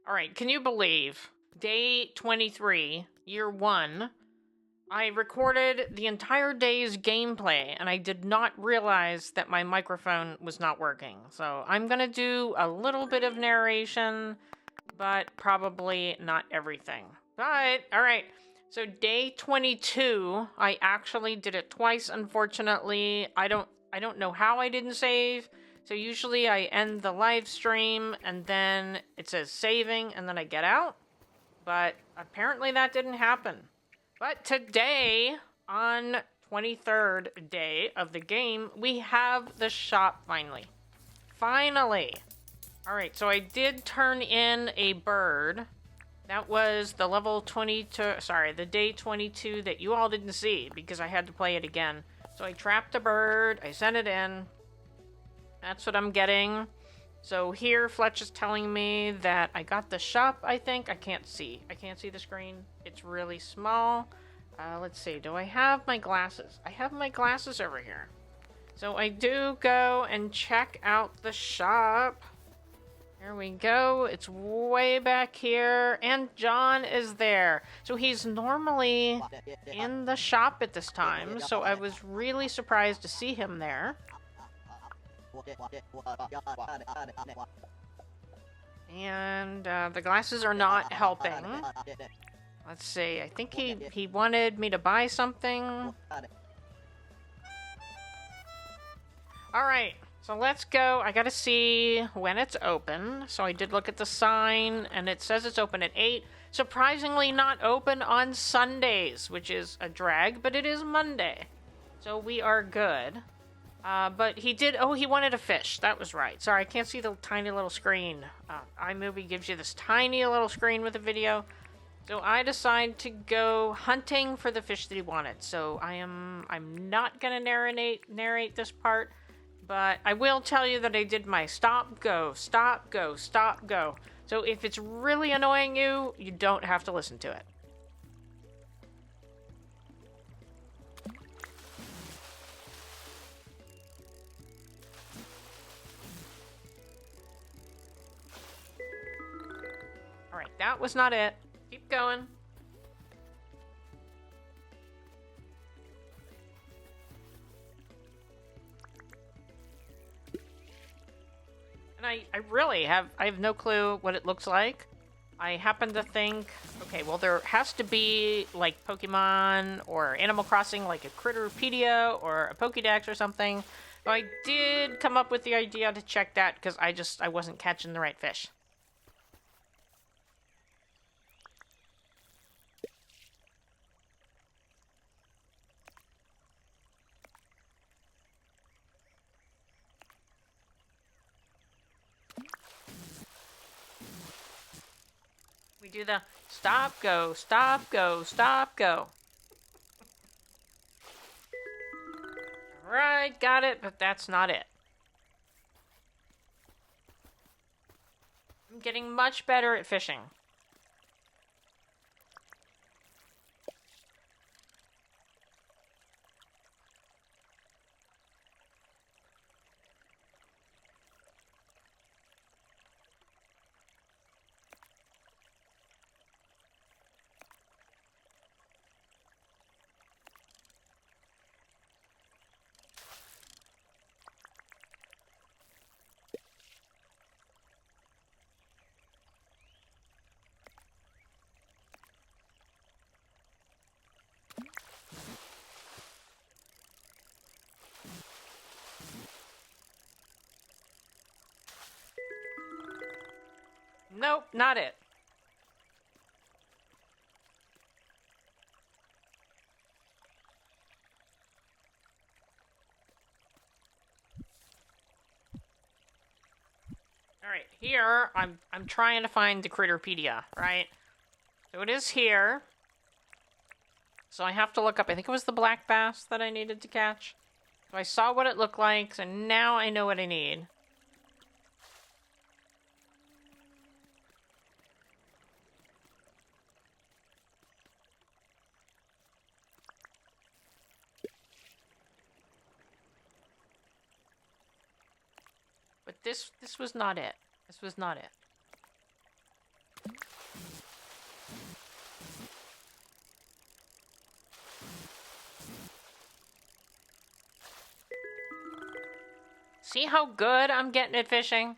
Alright, can you believe day 23, year 1, I recorded the entire day's gameplay and I did not realize that my microphone was not working. So I'm gonna do a little bit of narration, but probably not everything. But, alright, so day 22, I actually did it twice, unfortunately. I don't know how I didn't save. So usually I end the live stream and then it says saving and then I get out. But apparently that didn't happen. But today, on 23rd day of the game, we have the shop finally. Finally! Alright, so I did turn in a bird. That was the level 22, sorry, the day 22 that you all didn't see because I had to play it again. So I trapped a bird, I sent it in. That's what I'm getting. So here, Fletch is telling me that I got the shop, I think. I can't see the screen. It's really small. Let's see, do I have my glasses? I have my glasses over here. So I do go and check out the shop. Here we go. It's way back here. And John is there. So he's normally in the shop at this time. So I was really surprised to see him there. And the glasses are not helping. Let's see. I think he wanted me to buy something. Alright, so let's go. I gotta see when it's open. So I did look at the sign, and it says it's open at 8. Surprisingly not open on Sundays, which is a drag, but it is Monday. So we are good. But he did... Oh, he wanted a fish. That was right. Sorry, I can't see the tiny little screen. iMovie gives you this tiny little screen with a video. So I decide to go hunting for the fish that he wanted. So I'm not gonna narrate this part, but I will tell you that I did my stop, go, stop, go, stop, go. So if it's really annoying you, you don't have to listen to it. Alright, that was not it. Keep going. And I really have no clue what it looks like. I happen to think, okay, well there has to be like Pokemon or Animal Crossing, like a Critterpedia or a Pokédex or something. So I did come up with the idea to check that because I wasn't catching the right fish. We do the stop, go, stop, go, stop, go. Alright, got it, but that's not it. I'm getting much better at fishing. Nope, not it. Alright, here, I'm trying to find the Critterpedia, right? So it is here. So I have to look up, I think it was the black bass that I needed to catch. So I saw what it looked like, so now I know what I need. But this was not it. This was not it. See how good I'm getting at fishing?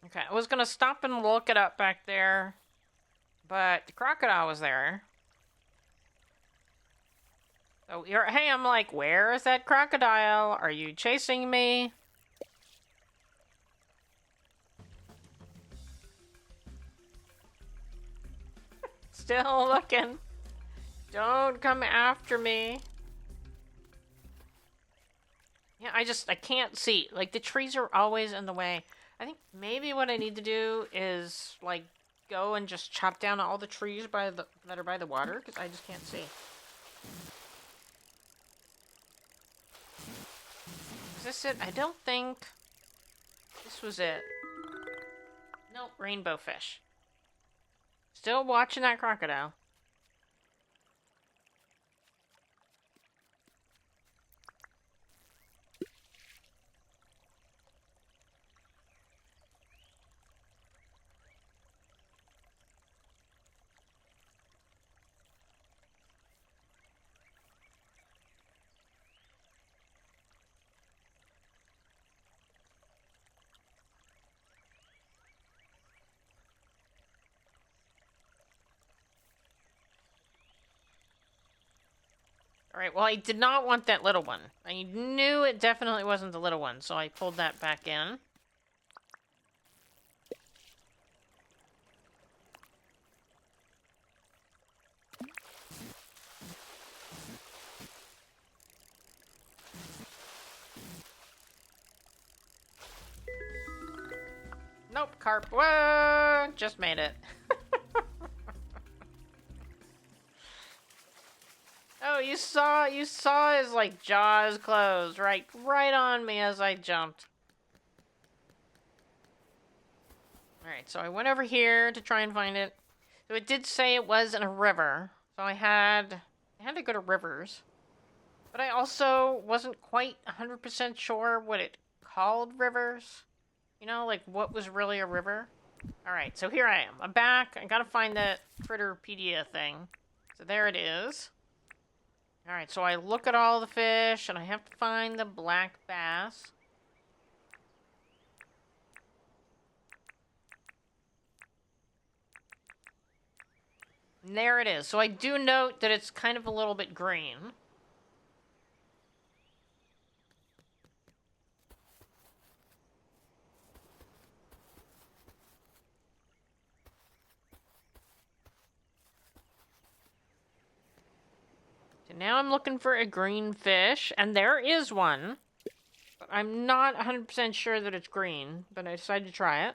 Okay, I was gonna stop and look it up back there, but the crocodile was there. So hey, I'm like, where is that crocodile? Are you chasing me? Still looking. Don't come after me. Yeah, I can't see. Like, the trees are always in the way. I think maybe what I need to do is, like, go and just chop down all the trees that are by the water, because I just can't see. Is this it? I don't think this was it. Nope, rainbow fish. Still watching that crocodile. Alright, well, I did not want that little one. I knew it definitely wasn't the little one, so I pulled that back in. Nope, carp. Whoa! Just made it. Oh, you saw his, like, jaws close right on me as I jumped. Alright, so I went over here to try and find it. So it did say it was in a river. So I had to go to rivers. But I also wasn't quite 100% sure what it called rivers. You know, like, what was really a river? Alright, so here I am. I'm back. I gotta find that Critterpedia thing. So there it is. Alright, so I look at all the fish, and I have to find the black bass. And there it is. So I do note that it's kind of a little bit green. So now I'm looking for a green fish, and there is one. But I'm not 100% sure that it's green, but I decided to try it.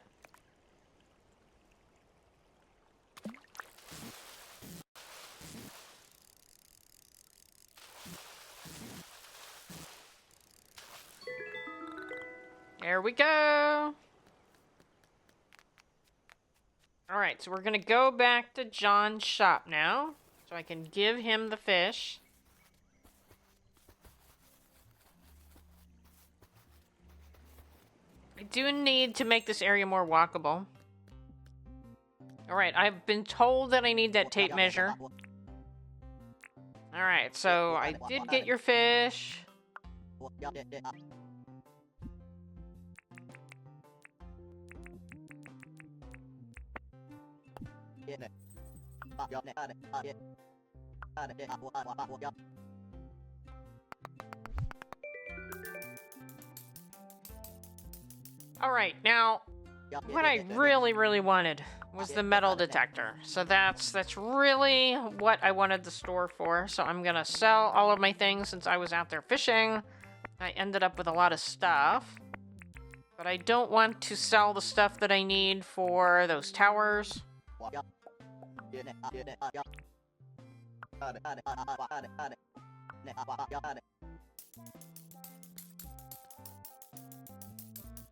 There we go. Alright, so we're gonna go back to John's shop now, so I can give him the fish. I do need to make this area more walkable. Alright, I've been told that I need that tape measure. Alright, so I did get your fish. Alright, now, what I really wanted was the metal detector. So that's really what I wanted the store for. So I'm gonna sell all of my things since I was out there fishing. I ended up with a lot of stuff. But I don't want to sell the stuff that I need for those towers.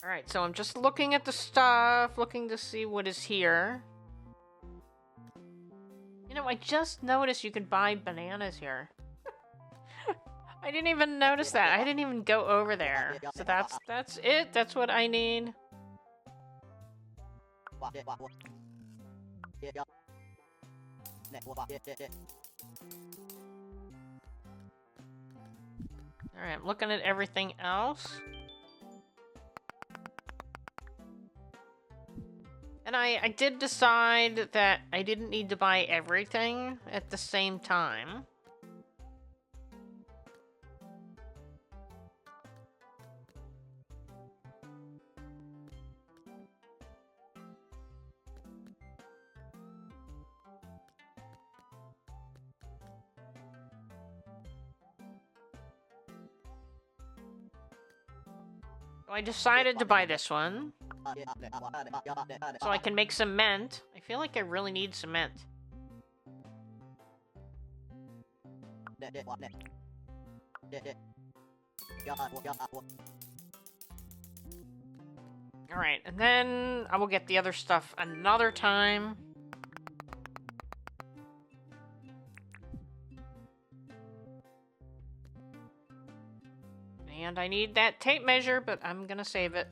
Alright, so I'm just looking at the stuff, looking to see what is here. know, I just noticed you could buy bananas here. I didn't even notice that. I didn't even go over there. So that's it. That's what I need. Alright, I'm looking at everything else. And I did decide that I didn't need to buy everything at the same time. So I decided to buy this one. So I can make cement. I feel like I really need cement. Alright, and then I will get the other stuff another time. And I need that tape measure, but I'm gonna save it.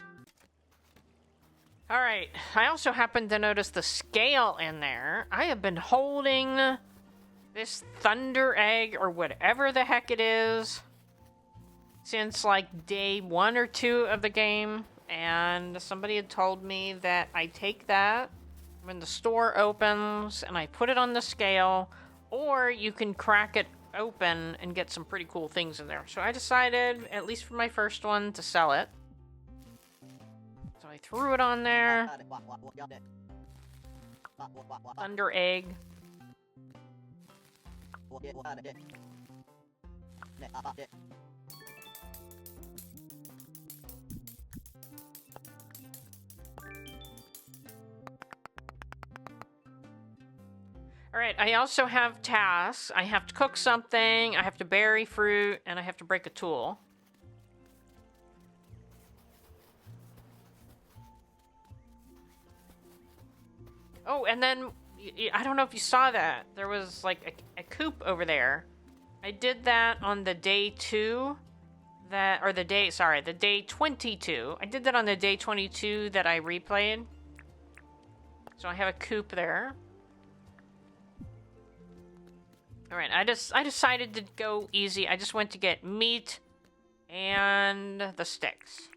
Alright, I also happened to notice the scale in there. I have been holding this thunder egg, or whatever the heck it is, since like day 1 or 2 of the game. And somebody had told me that I take that when the store opens and I put it on the scale, or you can crack it open and get some pretty cool things in there. So I decided, at least for my first one, to sell it. So I threw it on there. Thunder egg. Alright, I also have tasks. I have to cook something, I have to bury fruit, and I have to break a tool. Oh, and then, I don't know if you saw that. There was, like, a coop over there. I did that on the day 2, the day 22. I did that on the day 22 that I replayed. So I have a coop there. Alright, I decided to go easy. I just went to get meat and the sticks.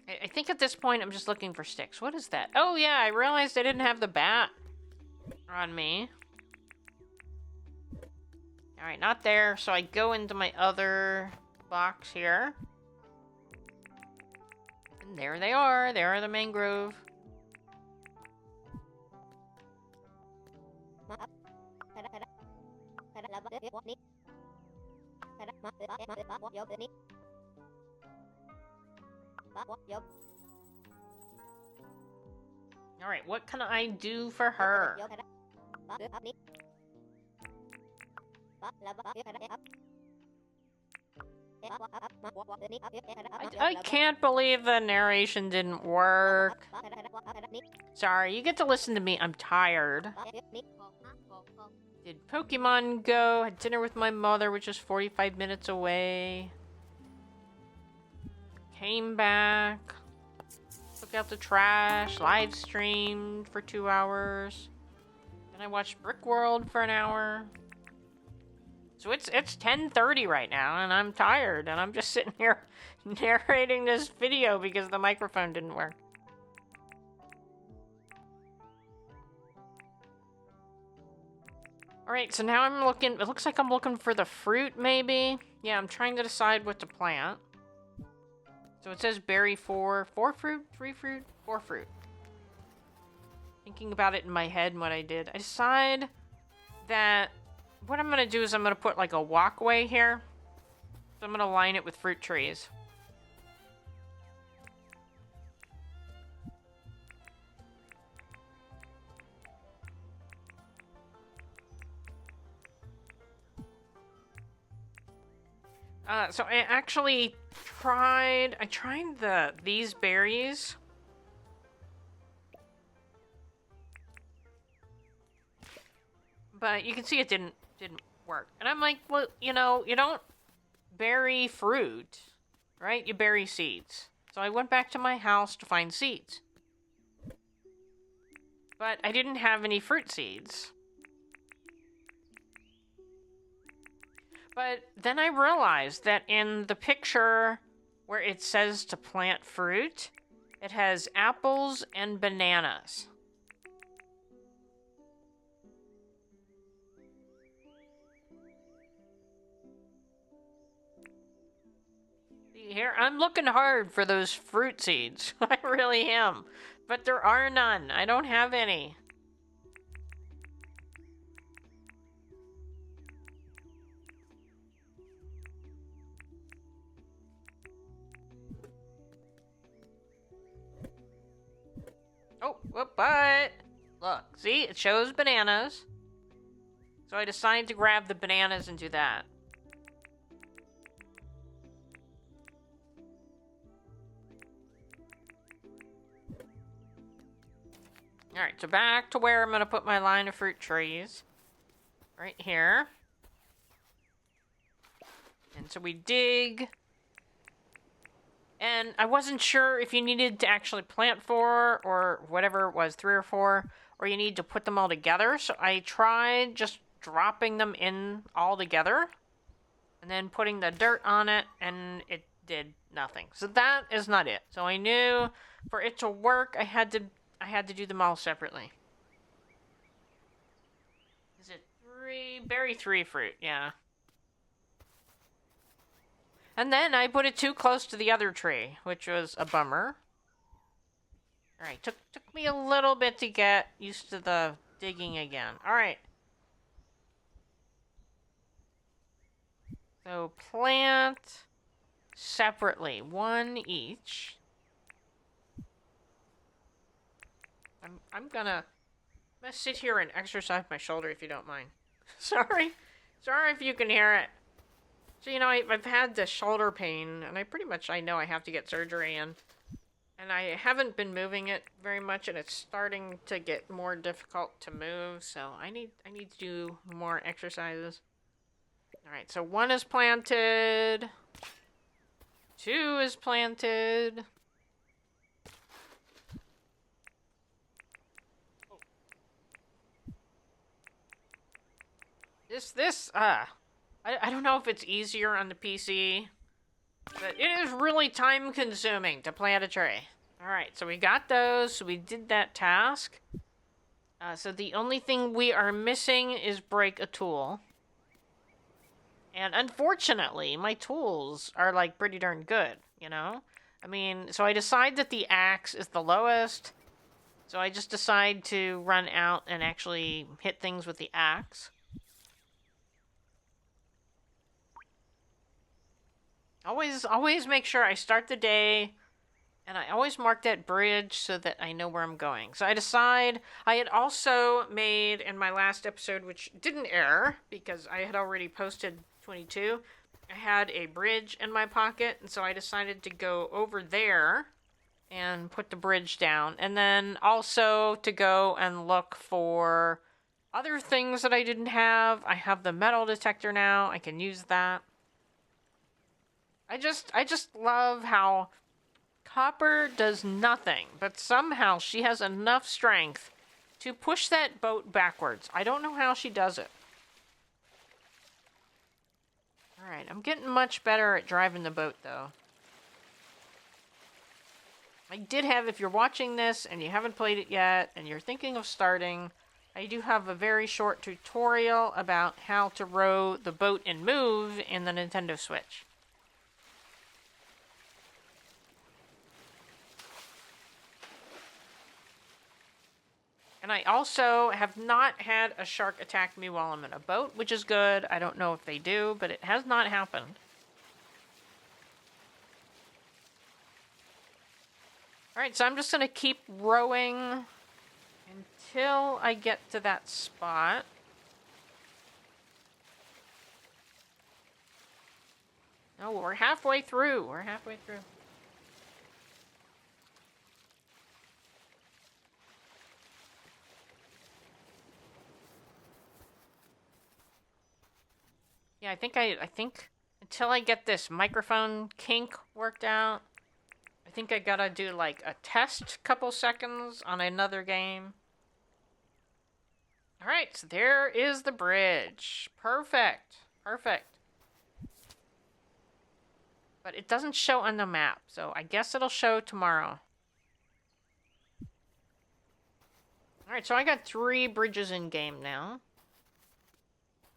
I think at this point I'm just looking for sticks. What is that? Oh yeah, I realized I didn't have the bat on me. Alright, not there. So I go into my other box here. And there they are. There are the mangrove. Alright, what can I do for her? I can't believe the narration didn't work. Sorry, you get to listen to me. I'm tired. Did Pokemon Go, had dinner with my mother, which is 45 minutes away. Came back. Took out the trash. Live streamed for 2 hours. Then I watched Brick World for an hour. So it's 10:30 right now, and I'm tired, and I'm just sitting here narrating this video because the microphone didn't work. Alright, so now I'm looking, it looks like I'm looking for the fruit, maybe? Yeah, I'm trying to decide what to plant. So it says berry 4 fruit, 3 fruit, 4 fruit. Thinking about it in my head and what I did, I decide that what I'm gonna do is I'm gonna put like a walkway here. So I'm gonna line it with fruit trees. So I actually I tried these berries. But you can see it didn't work. And I'm like, well, you don't bury fruit, right? You bury seeds. So I went back to my house to find seeds. But I didn't have any fruit seeds. But then I realized that in the picture where it says to plant fruit, it has apples and bananas. Here, I'm looking hard for those fruit seeds. I really am. But there are none. I don't have any. Oh, but look, see, it shows bananas. So I decided to grab the bananas and do that. Alright, so back to where I'm going to put my line of fruit trees. Right here. And so we dig. And I wasn't sure if you needed to actually plant 4 or whatever it was, 3 or 4, or you need to put them all together. So I tried just dropping them in all together and then putting the dirt on it, and it did nothing. So that is not it. So I knew for it to work, I had to do them all separately. Is it 3? Berry 3 fruit, yeah. And then I put it too close to the other tree, which was a bummer. Alright, took me a little bit to get used to the digging again. Alright. So plant separately, 1 each. I'm gonna sit here and exercise my shoulder if you don't mind. Sorry if you can hear it. So, I've had the shoulder pain, and I know I have to get surgery, and I haven't been moving it very much, and it's starting to get more difficult to move, so I need to do more exercises. Alright, so 1 is planted. 2 is planted. I don't know if it's easier on the PC, but it is really time consuming to plant a tree. Alright, so we got those, so we did that task. So the only thing we are missing is break a tool. And unfortunately, my tools are like pretty darn good, so I decide that the axe is the lowest. So I just decide to run out and actually hit things with the axe. Always make sure I start the day, and I always mark that bridge so that I know where I'm going. So I had also made in my last episode, which didn't air because I had already posted 22, I had a bridge in my pocket, and so I decided to go over there and put the bridge down, and then also to go and look for other things that I didn't have. I have the metal detector now. I can use that. I just love how Copper does nothing, but somehow she has enough strength to push that boat backwards. I don't know how she does it. Alright, I'm getting much better at driving the boat, though. I did have, if you're watching this and you haven't played it yet, and you're thinking of starting, I do have a very short tutorial about how to row the boat and move in the Nintendo Switch. And I also have not had a shark attack me while I'm in a boat, which is good. I don't know if they do, but it has not happened. Alright, so I'm just going to keep rowing until I get to that spot. Oh, we're halfway through. We're halfway through. Yeah, I think until I get this microphone kink worked out, I think I gotta do like a test couple seconds on another game. Alright, so there is the bridge. Perfect. Perfect. But it doesn't show on the map, so I guess it'll show tomorrow. Alright, so I got 3 bridges in game now.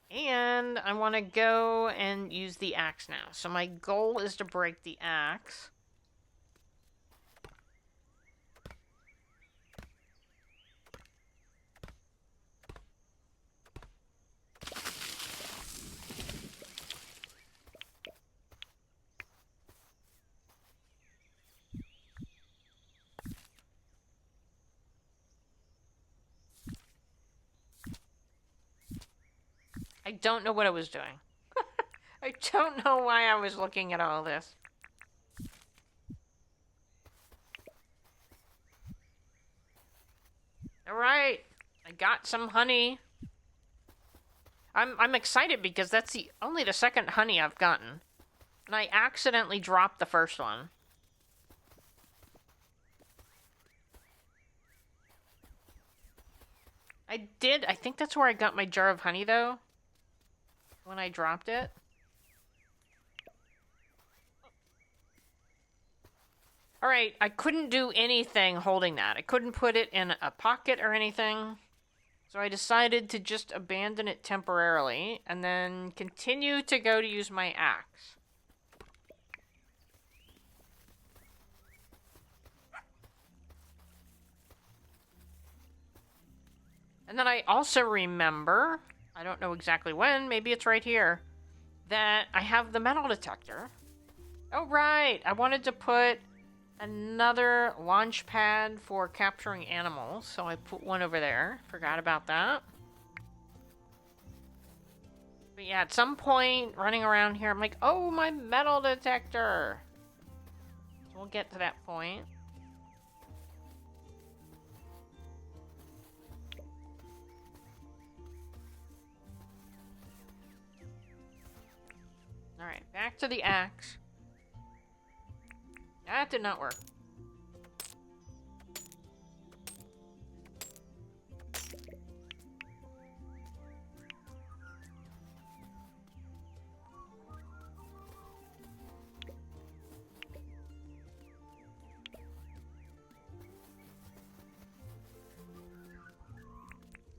And I want to go and use the axe now. So my goal is to break the axe. I don't know what I was doing. I don't know why I was looking at all this. Alright, I got some honey. I'm excited because that's only the second honey I've gotten. And I accidentally dropped the first one. I think that's where I got my jar of honey though. When I dropped it. Alright, I couldn't do anything holding that. I couldn't put it in a pocket or anything. So I decided to just abandon it temporarily and then continue to go to use my axe. And then I also remember, I don't know exactly when, maybe it's right here, that I have the metal detector. Oh, right. I wanted to put another launch pad for capturing animals, so I put one over there. Forgot about that. But yeah, at some point, running around here, I'm like, oh, my metal detector! So we'll get to that point. Alright, back to the axe. That did not work.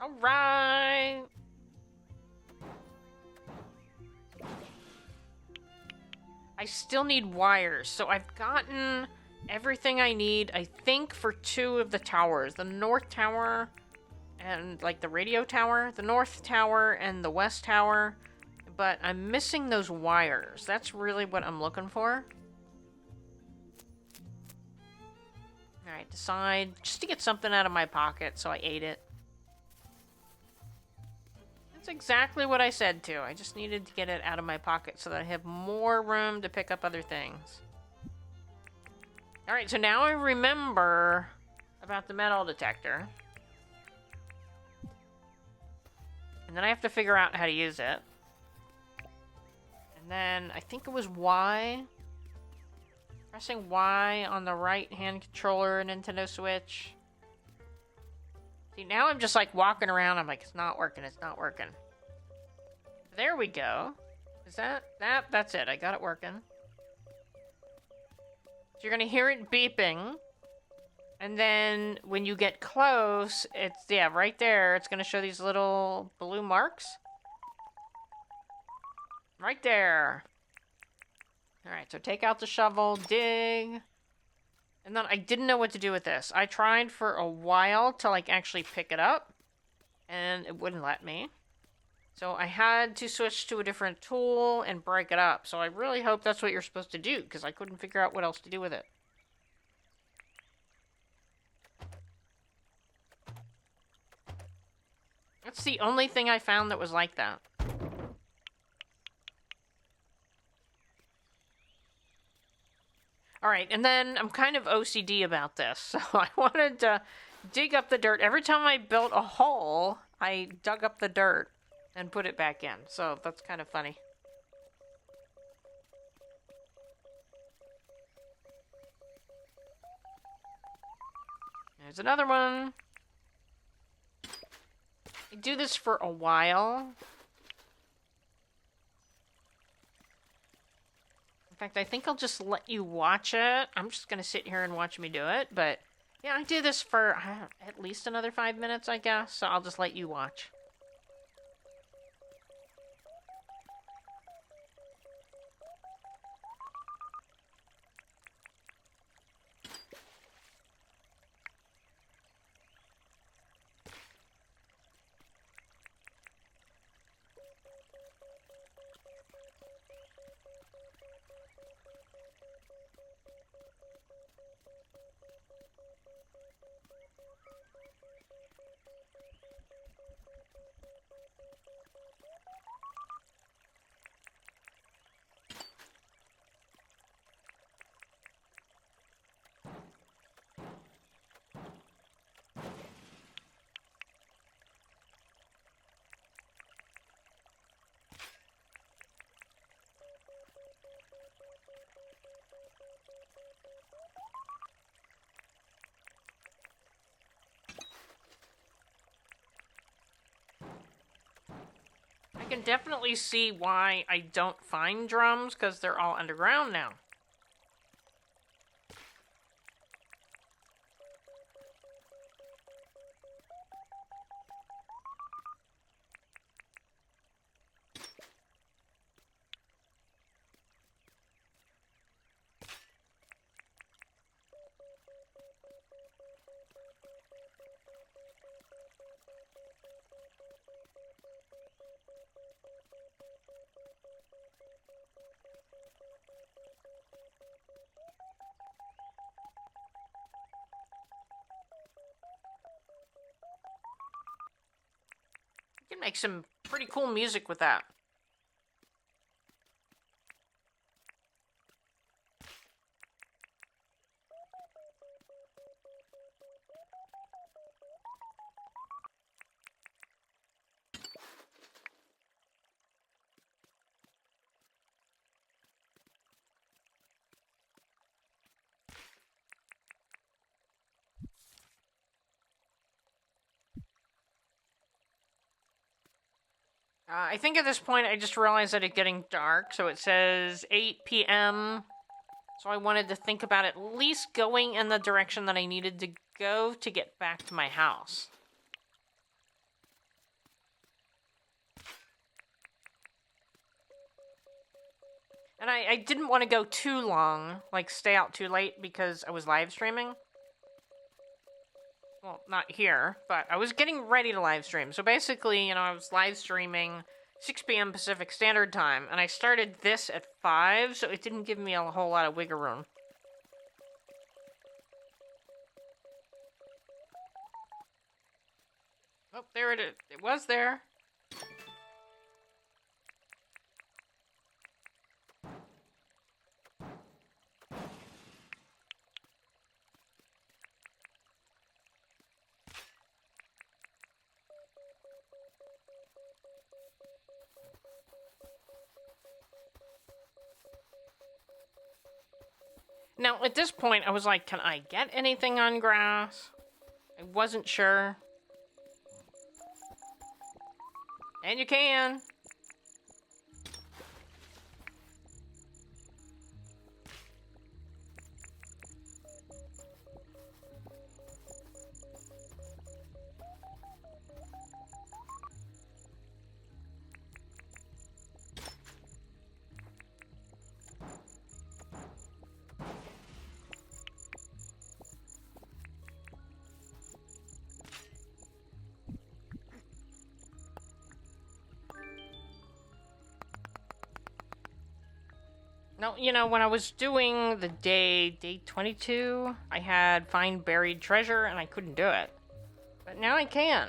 Alright! I still need wires, so I've gotten everything I need, I think, for 2 of the towers. The North Tower and, like, the radio tower. The North Tower and the West Tower. But I'm missing those wires. That's really what I'm looking for. Alright, decide just to get something out of my pocket, so I ate it. That's exactly what I said too. I just needed to get it out of my pocket so that I have more room to pick up other things. Alright, so now I remember about the metal detector. And then I have to figure out how to use it. And then I think it was Y. Pressing Y on the right-hand controller Nintendo Switch. See, now I'm just like walking around. I'm like, it's not working. It's not working. There we go. Is that? That's it. I got it working. So you're going to hear it beeping. And then when you get close, it's, yeah, right there. It's going to show these little blue marks. Right there. Alright, so take out the shovel, dig. And then I didn't know what to do with this. I tried for a while to, like, actually pick it up. And it wouldn't let me. So I had to switch to a different tool and break it up. So I really hope that's what you're supposed to do, because I couldn't figure out what else to do with it. That's the only thing I found that was like that. Alright, and then I'm kind of OCD about this, so I wanted to dig up the dirt. Every time I built a hole, I dug up the dirt and put it back in, so that's kind of funny. There's another one. I do this for a while. In fact, I think I'll just let you watch it. I'm just going to sit here and watch me do it, but yeah, I do this for at least another 5 minutes, I guess, so I'll just let you watch. I can definitely see why I don't find drums, because they're all underground now. You can make some pretty cool music with that. I think at this point I just realized that it's getting dark, so it says 8 p.m. So I wanted to think about at least going in the direction that I needed to go to get back to my house. And I didn't want to go too long, like stay out too late because I was live streaming. Well, not here, but I was getting ready to live stream. So basically, I was live streaming 6 p.m. Pacific Standard Time, and I started this at 5, so it didn't give me a whole lot of wiggle room. Oh, there it is. It was there. Now, at this point, I was like, can I get anything on grass? I wasn't sure. And you can. No, when I was doing the day 22, I had find buried treasure and I couldn't do it. But now I can.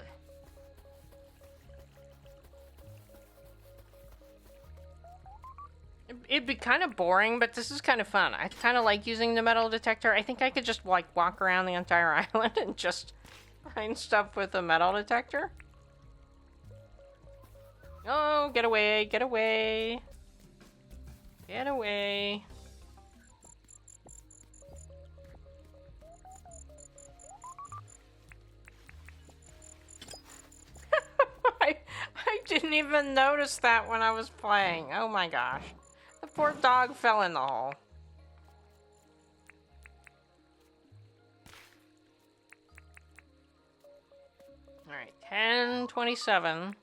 It'd be kind of boring, but this is kind of fun. I kind of like using the metal detector. I think I could just, like, walk around the entire island and just find stuff with a metal detector. Oh, get away, get away. Get away. I didn't even notice that when I was playing. Oh my gosh. The poor dog fell in the hole. Alright, 10:27.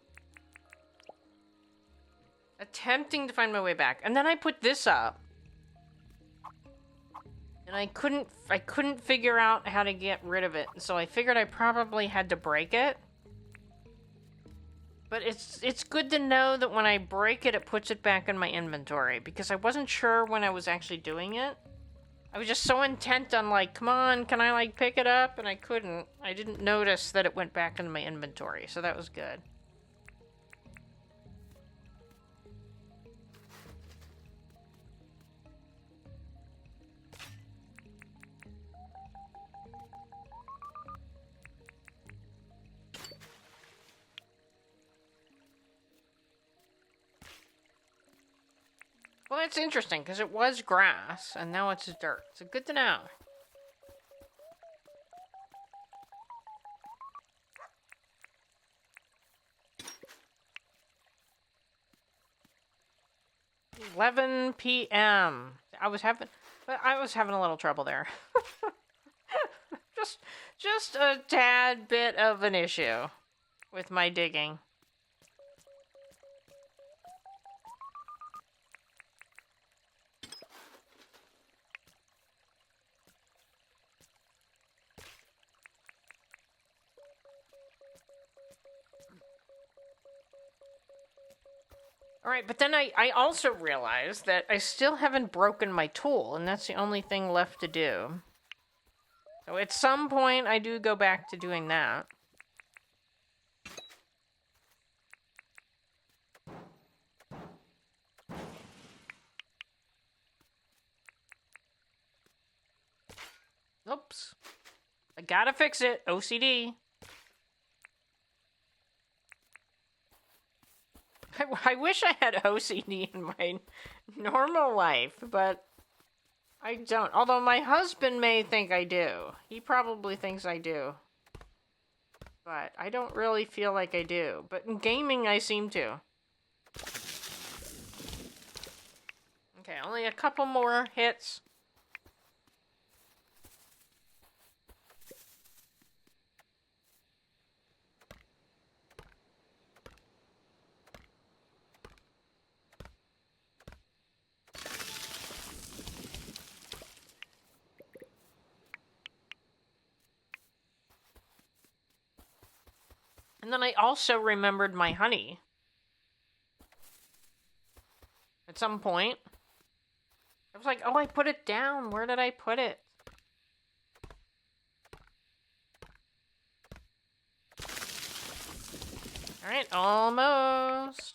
Attempting to find my way back. And then I put this up. And I couldn't figure out how to get rid of it. So I figured I probably had to break it. But it's good to know that when I break it, it puts it back in my inventory. Because I wasn't sure when I was actually doing it. I was just so intent on, like, come on, can I, like, pick it up? And I couldn't. I didn't notice that it went back into my inventory. So that was good. Well, that's interesting, because it was grass, and now it's dirt. So good to know. $11 p.m. I was having a little trouble there. just a tad bit of an issue with my digging. Alright, but then I also realized that I still haven't broken my tool, and that's the only thing left to do. So at some point, I do go back to doing that. Oops. I gotta fix it. OCD. I wish I had OCD in my normal life, but I don't. Although my husband may think I do. He probably thinks I do. But I don't really feel like I do. But in gaming, I seem to. Okay, only a couple more hits. And then I also remembered my honey. At some point. I was like, oh, I put it down. Where did I put it? Alright, almost.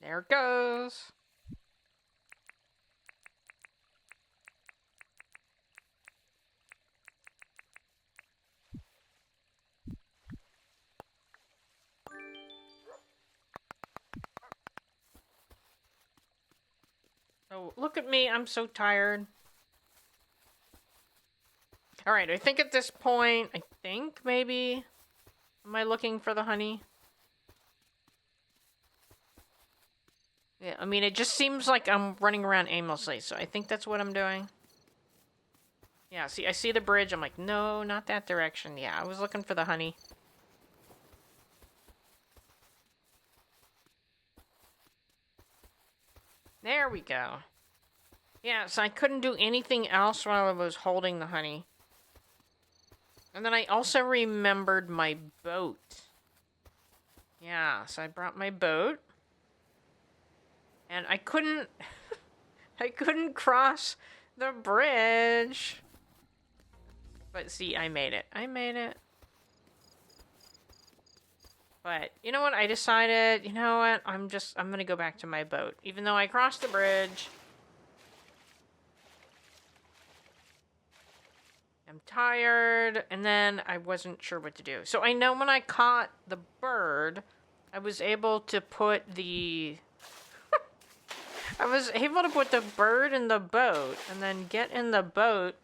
There it goes. Oh, look at me. I'm so tired. Alright, I think at this point, maybe... Am I looking for the honey? Yeah, I mean, it just seems like I'm running around aimlessly, so I think that's what I'm doing. Yeah, see, I see the bridge. I'm like, no, not that direction. Yeah, I was looking for the honey. There we go. Yeah, so I couldn't do anything else while I was holding the honey. And then I also remembered my boat. Yeah, so I brought my boat. And I couldn't... I couldn't cross the bridge. But see, I made it. I made it. But, you know what? I decided, you know what? I'm gonna go back to my boat. Even though I crossed the bridge. I'm tired. And then I wasn't sure what to do. So I know when I caught the bird, I was able to put the... I was able to put the bird in the boat and then get in the boat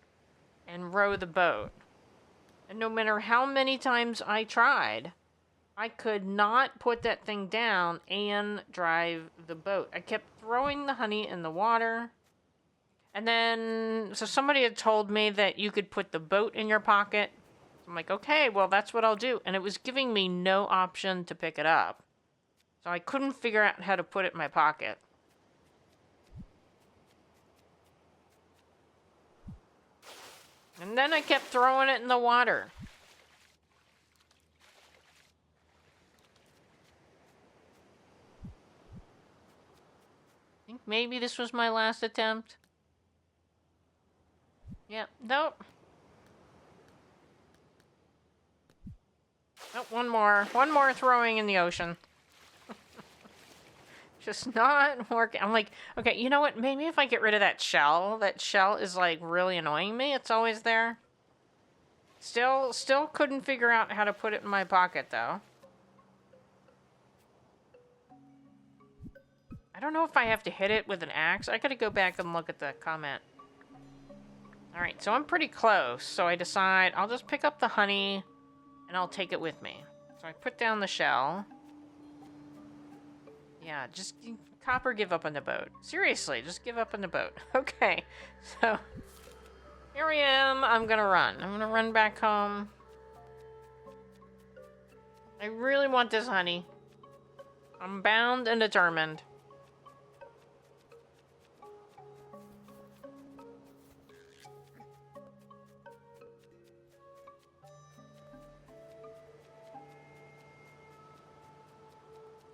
and row the boat. And no matter how many times I tried, I could not put that thing down and drive the boat. I kept throwing the honey in the water. And then, so somebody had told me that you could put the boat in your pocket. I'm like, okay, well, that's what I'll do. And it was giving me no option to pick it up. So I couldn't figure out how to put it in my pocket. And then I kept throwing it in the water. I think maybe this was my last attempt. Yep, nope. Nope, one more throwing in the ocean. Just not working. I'm like, okay, you know what? Maybe if I get rid of that shell is like really annoying me. It's always there. Still couldn't figure out how to put it in my pocket though. I don't know if I have to hit it with an axe. I gotta go back and look at the comment. Alright, so I'm pretty close. So I decide I'll just pick up the honey and I'll take it with me. So I put down the shell. Yeah, just Copper, give up on the boat. Seriously, just give up on the boat. Okay, so here I am. I'm gonna run. I'm gonna run back home. I really want this honey. I'm bound and determined.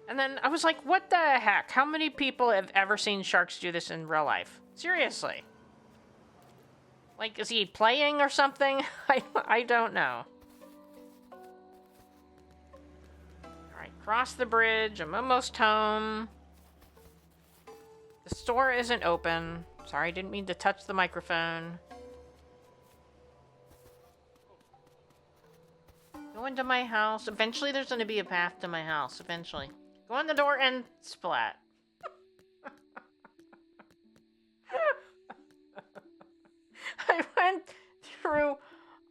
And then I was like, what the heck? How many people have ever seen sharks do this in real life? Seriously. Like, is he playing or something? I don't know. Alright, cross the bridge. I'm almost home. The store isn't open. Sorry, I didn't mean to touch the microphone. Go into my house. Eventually there's going to be a path to my house. Eventually. Go in the door and splat. I went through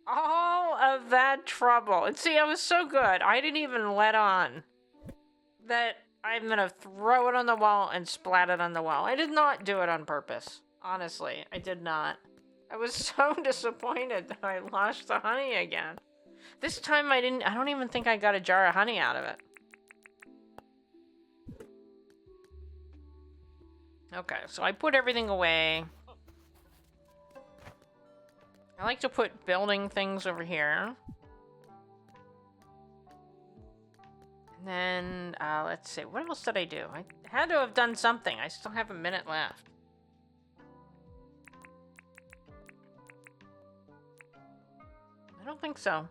all of that trouble. And see, I was so good. I didn't even let on that I'm going to throw it on the wall and splat it on the wall. I did not do it on purpose. Honestly, I did not. I was so disappointed that I lost the honey again. This time I don't even think I got a jar of honey out of it. Okay, so I put everything away. I like to put building things over here. And then, let's see. What else did I do? I had to have done something. I still have a minute left. I don't think so.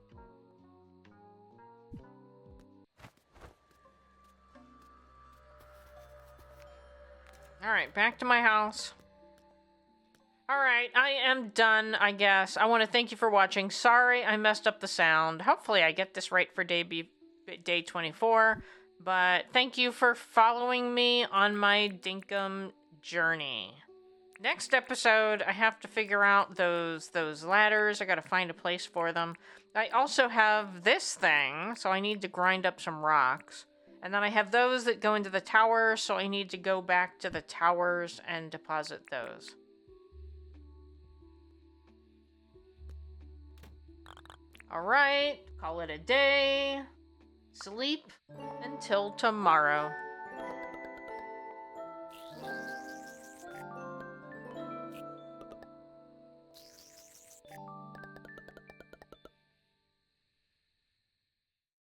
Alright, back to my house. Alright, I am done, I guess. I want to thank you for watching. Sorry I messed up the sound. Hopefully I get this right for day 24. But thank you for following me on my Dinkum journey. Next episode, I have to figure out those ladders. I gotta find a place for them. I also have this thing, so I need to grind up some rocks. And then I have those that go into the tower, so I need to go back to the towers and deposit those. Alright, call it a day. Sleep until tomorrow.